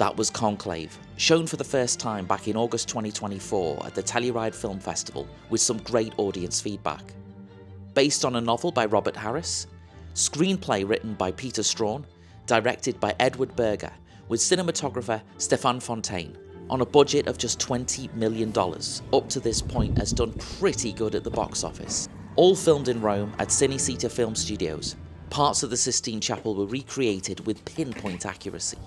That was Conclave, shown for the first time back in August 2024 at the Telluride Film Festival with some great audience feedback. Based on a novel by Robert Harris, screenplay written by Peter Strawn, directed by Edward Berger, with cinematographer Stéphane Fontaine, on a budget of just $20 million, up to this point has done pretty good at the box office. All filmed in Rome at Cinecittà Film Studios, parts of the Sistine Chapel were recreated with pinpoint accuracy.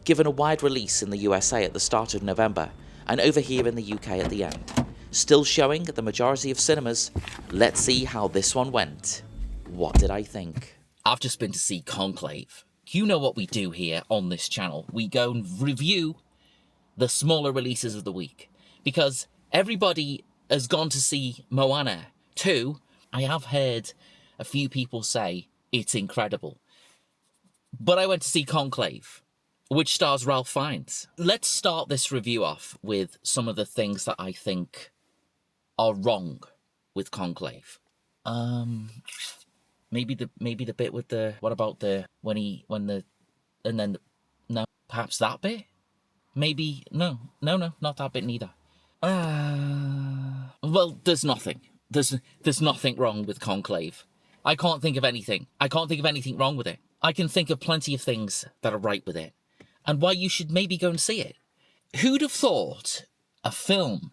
Given a wide release in the USA at the start of November, and over here in the UK at the end. Still showing at the majority of cinemas, let's see how this one went. What did I think? I've just been to see Conclave. You know what we do here on this channel. We go and review the smaller releases of the week. Because everybody has gone to see Moana 2. I have heard a few people say it's incredible. But I went to see Conclave, which stars Ralph Fiennes. Let's start this review off with some of the things that I think are wrong with Conclave. Maybe the bit with the perhaps that bit? Maybe no, not that bit neither. Well, there's nothing. There's nothing wrong with Conclave. I can't think of anything. I can't think of anything wrong with it. I can think of plenty of things that are right with it, and why you should maybe go and see it. Who'd have thought a film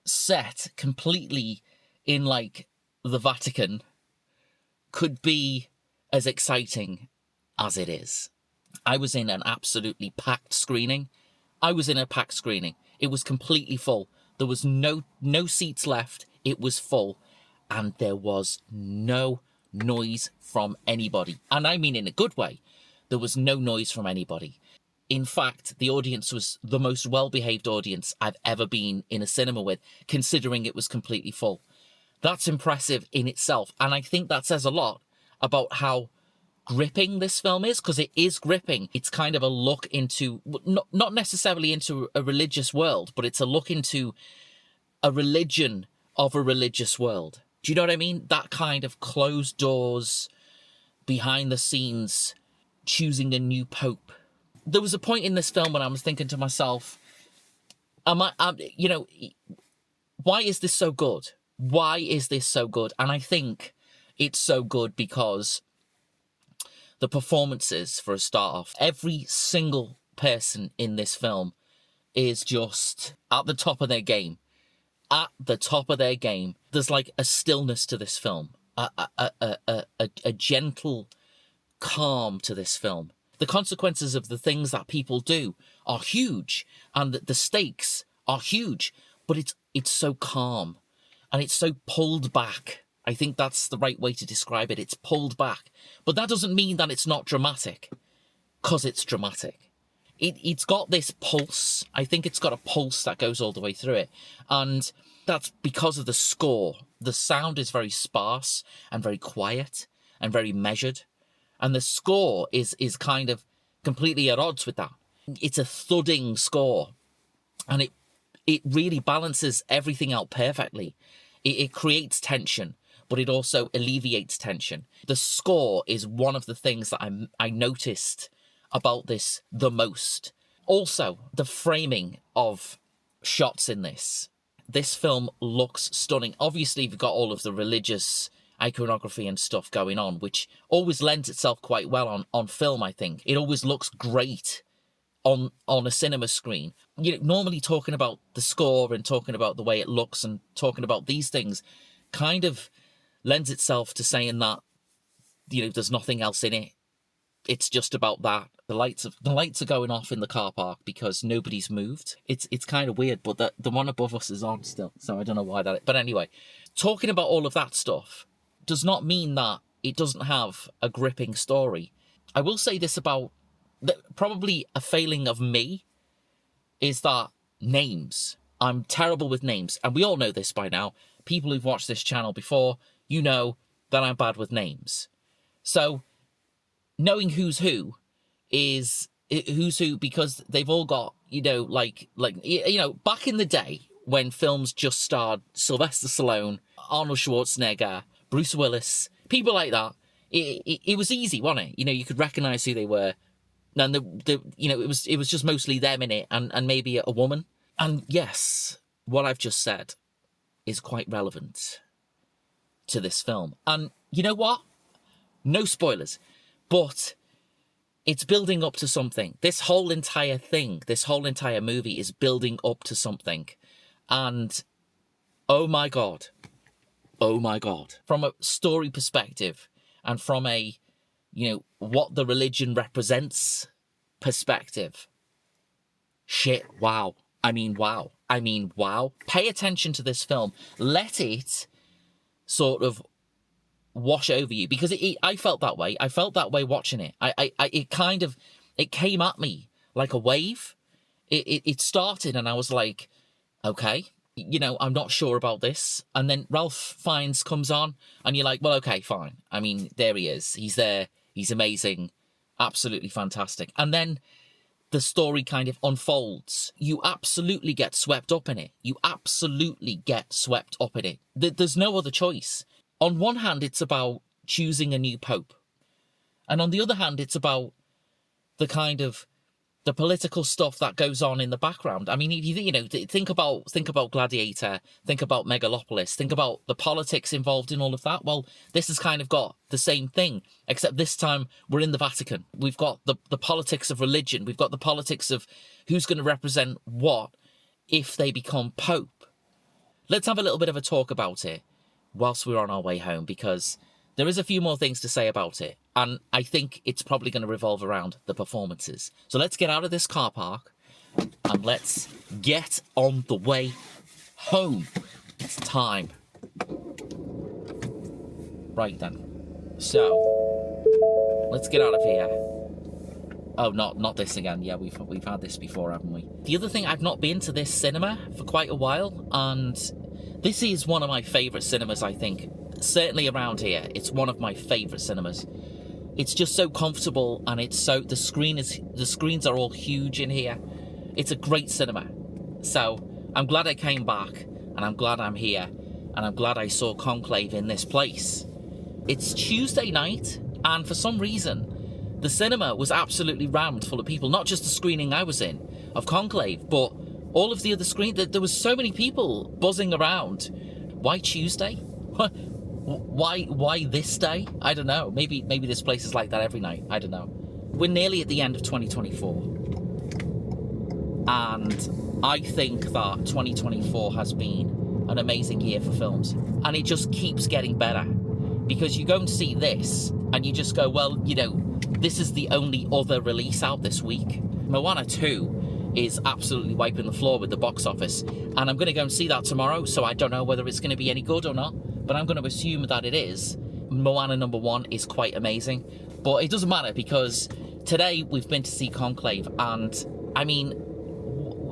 set completely in, like, the Vatican could be as exciting as it is? I was in an absolutely packed screening. It was completely full. There was no seats left. It was full. And there was no noise from anybody. And I mean in a good way. There was no noise from anybody. In fact, the audience was the most well-behaved audience I've ever been in a cinema with, considering it was completely full. That's impressive in itself. And I think that says a lot about how gripping this film is, because it is gripping. It's kind of a look into, not necessarily into a religious world, but it's a look into a religion of a religious world. Do you know what I mean? That kind of closed doors, behind the scenes, choosing a new pope. There was a point in this film when I was thinking to myself, why is this so good? Why is this so good? And I think it's so good because the performances, for a start off, every single person in this film is just at the top of their game. At the top of their game. There's like a stillness to this film, a gentle calm to this film. The consequences of the things that people do are huge, and the stakes are huge, but it's so calm, and it's so pulled back. I think that's the right way to describe it. It's pulled back. But that doesn't mean that it's not dramatic, because it's dramatic. It's got this pulse. I think it's got a pulse that goes all the way through it. And that's because of the score. The sound is very sparse and very quiet and very measured. And the score is kind of completely at odds with that. It's a thudding score. And it really balances everything out perfectly. It creates tension, but it also alleviates tension. The score is one of the things that I noticed about this the most. Also, the framing of shots in this. This film looks stunning. Obviously, we've got all of the religious iconography and stuff going on, which always lends itself quite well on film, I think. It always looks great on a cinema screen. Normally talking about the score and talking about the way it looks and talking about these things kind of lends itself to saying that, there's nothing else in it. It's just about that. The lights are going off in the car park because nobody's moved. It's kind of weird, but the one above us is on still, so I don't know why that is. But anyway, talking about all of that stuff does not mean that it doesn't have a gripping story. I will say this about probably a failing of me is that names. I'm terrible with names, and we all know this by now. People who've watched this channel before, you know that I'm bad with names. So knowing who's who because they've all got, back in the day when films just starred Sylvester Stallone, Arnold Schwarzenegger, Bruce Willis, people like that, it was easy, wasn't it? You could recognize who they were And it was just mostly them in it, and maybe a woman. And yes, what I've just said is quite relevant to this film. And you know what? No spoilers, but it's building up to something. This whole entire thing, this whole entire movie is building up to something. And oh my God, from a story perspective and from a, what the religion represents perspective, shit, wow. I mean, wow. Pay attention to this film. Let it sort of wash over you, because I felt that way. I felt that way watching it. It came at me like a wave. It started and I was like, okay, I'm not sure about this. And then Ralph Fiennes comes on and you're like, well, okay, fine. I mean, there he is. He's there. He's amazing. Absolutely fantastic. And then the story kind of unfolds. You absolutely get swept up in it. There's no other choice. On one hand, it's about choosing a new pope. And on the other hand, it's about the political stuff that goes on in the background. I mean, think about Gladiator, think about Megalopolis, think about the politics involved in all of that. Well, this has kind of got the same thing, except this time we're in the Vatican. We've got the politics of religion. We've got the politics of who's going to represent what if they become pope. Let's have a little bit of a talk about it whilst we're on our way home, because there is a few more things to say about it, and I think it's probably going to revolve around the performances. So let's get out of this car park, and let's get on the way home. It's time. Right then. So, let's get out of here. Oh, not this again. Yeah, we've had this before, haven't we? The other thing, I've not been to this cinema for quite a while, and this is one of my favourite cinemas, I think. Certainly around here, it's one of my favourite cinemas. It's just so comfortable, and the screens are all huge in here. It's a great cinema. So I'm glad I came back, and I'm glad I'm here, and I'm glad I saw Conclave in this place. It's Tuesday night, and for some reason, the cinema was absolutely rammed full of people. Not just the screening I was in of Conclave, but all of the other screens. There was so many people buzzing around. Why Tuesday? Why this day? I don't know. Maybe this place is like that every night. I don't know. We're nearly at the end of 2024. And I think that 2024 has been an amazing year for films. And it just keeps getting better. Because you go and see this, and you just go, well, this is the only other release out this week. Moana 2 is absolutely wiping the floor with the box office. And I'm going to go and see that tomorrow, so I don't know whether it's going to be any good or not. But I'm going to assume that it is. Moana number 1 is quite amazing. But it doesn't matter, because today we've been to see Conclave, and I mean,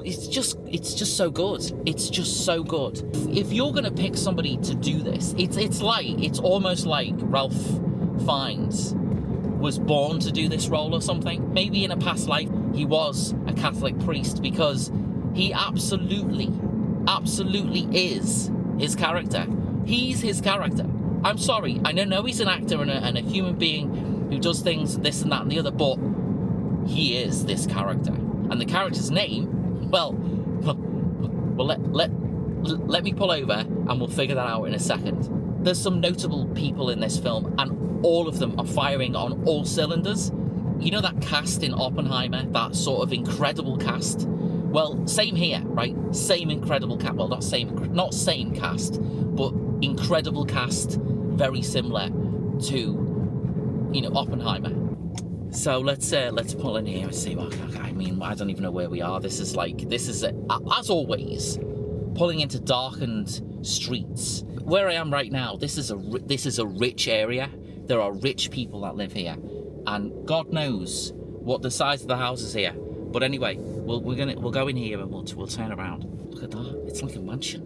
it's just so good. It's just so good. If you're going to pick somebody to do this, it's almost like Ralph Fiennes was born to do this role or something. Maybe in a past life he was a Catholic priest, because he absolutely is his character. He's his character. I'm sorry. I know he's an actor and a human being who does things, this and that and the other, but he is this character. And the character's name, well, let me pull over and we'll figure that out in a second. There's some notable people in this film, and all of them are firing on all cylinders. You know that cast in Oppenheimer, that sort of incredible cast? Well, same here, right? Same incredible cast. Well, not same cast, but incredible cast, very similar to, Oppenheimer. So let's pull in here and see what. I mean, I don't even know where we are. This is as always, pulling into darkened streets. Where I am right now, this is a rich area. There are rich people that live here, and God knows what the size of the houses here. But anyway, we'll go in here and we'll turn around. Look at that! It's like a mansion.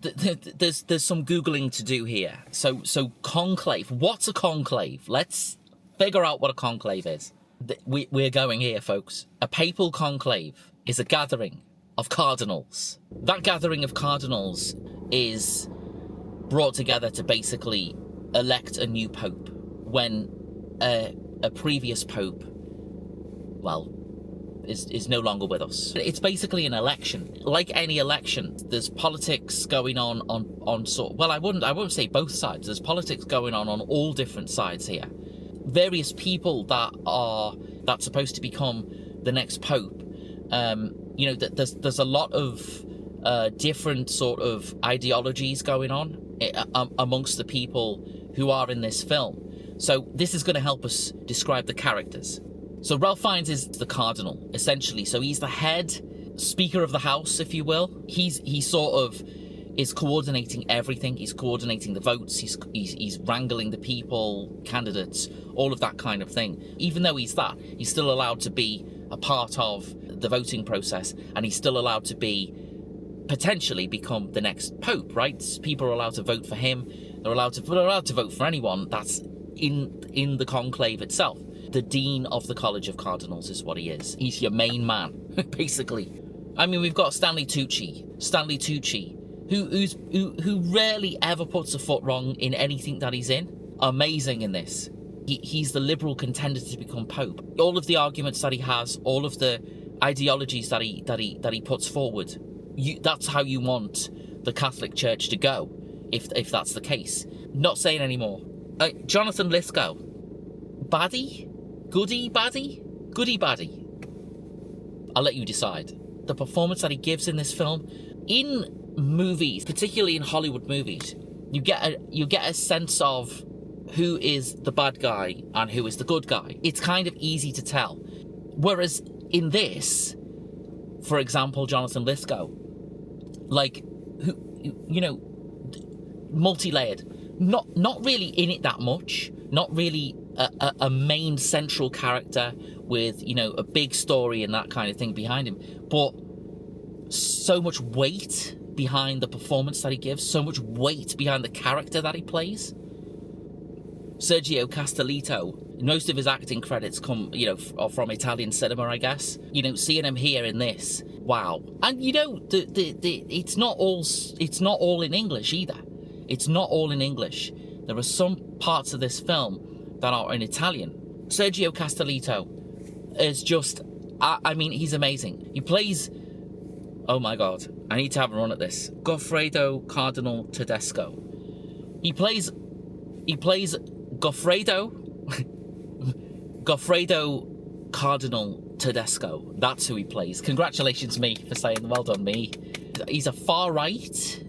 There's some Googling to do here. So conclave. What's a conclave? Let's figure out what a conclave is. We're going here, folks. A papal conclave is a gathering of cardinals. That gathering of cardinals is brought together to basically elect a new pope when a previous pope well, is no longer with us. It's basically an election. Like any election, there's politics going on sort. Well, I wouldn't say both sides. There's politics going on all different sides here. Various people that's supposed to become the next pope. There's a lot of different sort of ideologies going on amongst the people who are in this film. So this is going to help us describe the characters. So Ralph Fiennes is the cardinal, essentially. So he's the head speaker of the house, if you will. He sort of is coordinating everything. He's coordinating the votes. He's wrangling the people, candidates, all of that kind of thing. Even though he's still allowed to be a part of the voting process, and he's still allowed to potentially become the next pope, right? People are allowed to vote for him. They're allowed to vote for anyone that's in the conclave itself. The dean of the College of Cardinals is what he is. He's your main man, basically. I mean, we've got Stanley Tucci, who rarely ever puts a foot wrong in anything that he's in. Amazing in this. He's the liberal contender to become pope. All of the arguments that he has, all of the ideologies that he puts forward, that's how you want the Catholic Church to go, if that's the case. Not saying anymore. Jonathan Lithgow, baddie? Goody baddie? Goody baddie? I'll let you decide. The performance that he gives in this film, in movies, particularly in Hollywood movies, you get a sense of who is the bad guy and who is the good guy. It's kind of easy to tell. Whereas in this, for example, Jonathan Lithgow, multi-layered, not really in it that much, not really a main central character with, a big story and that kind of thing behind him, but so much weight behind the performance that he gives, so much weight behind the character that he plays. Sergio Castellitto, most of his acting credits come, from Italian cinema, I guess. Seeing him here in this, wow. And it's not all in English either. It's not all in English. There are some parts of this film that are in Italian. Sergio Castellitto is just, he's amazing. He plays, oh my God, I need to have a run at this. Goffredo Cardinal Tedesco. He plays Goffredo Cardinal Tedesco. That's who he plays. Congratulations, me, for saying, well done, me. He's a far-right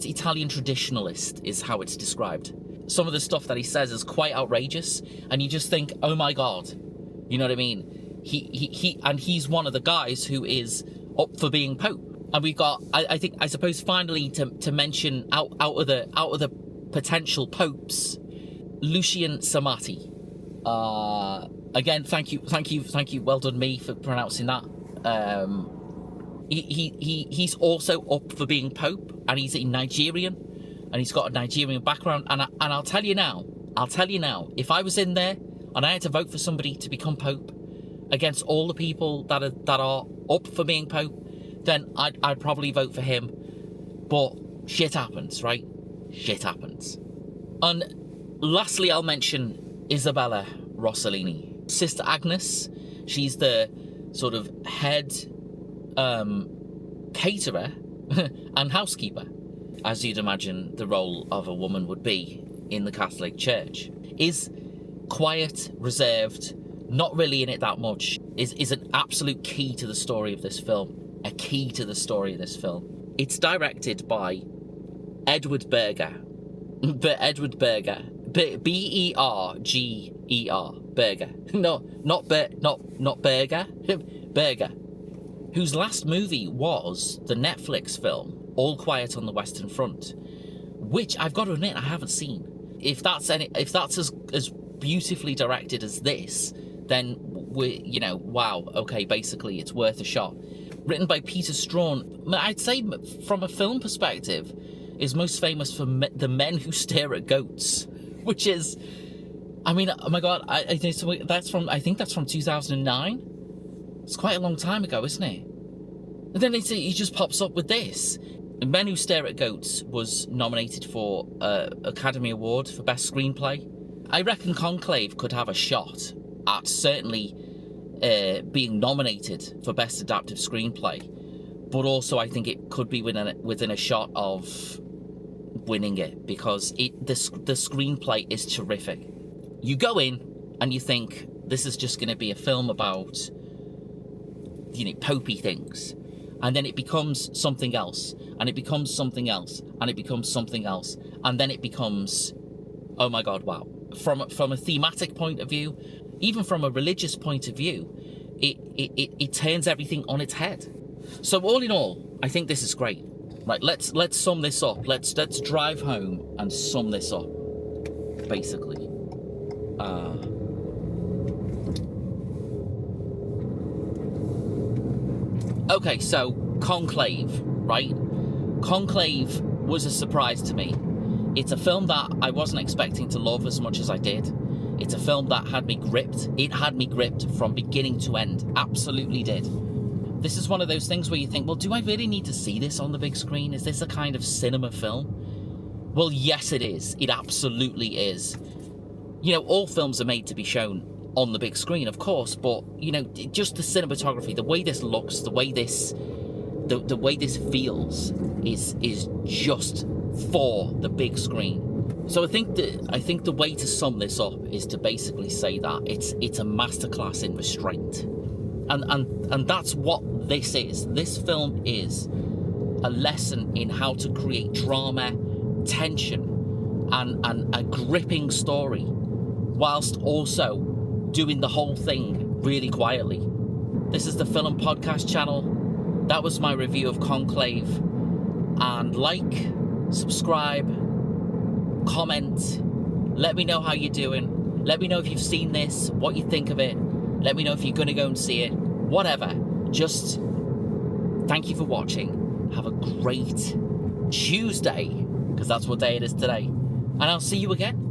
Italian traditionalist is how it's described. Some of the stuff that he says is quite outrageous, and you just think, oh my God, you know what I mean? He's one of the guys who is up for being pope. And we've got, I suppose, finally to mention out of the potential popes, Lucian Samati. Again, thank you. Well done, me, for pronouncing that. He's also up for being pope, and he's a Nigerian, and he's got a Nigerian background. And I'll tell you now, if I was in there and I had to vote for somebody to become pope against all the people that are up for being pope, then I'd probably vote for him. But shit happens, right? Shit happens. And lastly, I'll mention Isabella Rossellini. Sister Agnes, she's the sort of head caterer and housekeeper, as you'd imagine the role of a woman would be in the Catholic Church. Is quiet, reserved, not really in it that much, is an absolute key to the story of this film. A key to the story of this film. It's directed by Edward Berger. Edward Berger. Berger. Berger. No, not Berger. Berger. Whose last movie was the Netflix film All Quiet on the Western Front, which I've got to admit I haven't seen. If that's as beautifully directed as this, then wow, okay, basically it's worth a shot. Written by Peter Strawn, I'd say from a film perspective, is most famous for The Men Who Stare at Goats, which is, oh my God, I think that's from 2009. It's quite a long time ago, isn't it? And then he just pops up with this. Men Who Stare at Goats was nominated for Academy Award for Best Screenplay. I reckon Conclave could have a shot at certainly being nominated for Best Adaptive Screenplay, but also I think it could be within a shot of winning it, because the screenplay is terrific. You go in and you think this is just going to be a film about, you know, popey things, and then it becomes something else, and it becomes something else, and it becomes something else, and then it becomes, oh my god, wow. From a thematic point of view, even from a religious point of view, it turns everything on its head. So all in all, I think this is great. Right, let's sum this up. Let's drive home and sum this up, basically. Okay, so Conclave, right? Conclave was a surprise to me. It's a film that I wasn't expecting to love as much as I did. It's a film that had me gripped. It had me gripped from beginning to end. Absolutely did. This is one of those things where you think, well, do I really need to see this on the big screen? Is this a kind of cinema film? Well, yes, it is. It absolutely is. You know, all films are made to be shown on the big screen, of course, but, you know, just the cinematography, the way this looks, the way this feels is just for the big screen. So I think the way to sum this up is to basically say that it's a masterclass in restraint. And that's what this is. This film is a lesson in how to create drama, tension, and a gripping story, whilst also doing the whole thing really quietly. This is the Film Podcast channel. That was my review of Conclave. And like, subscribe, comment, let me know how you're doing. Let me know if you've seen this, what you think of it. Let me know if you're going to go and see it. Whatever. Just thank you for watching. Have a great Tuesday, because that's what day it is today. And I'll see you again.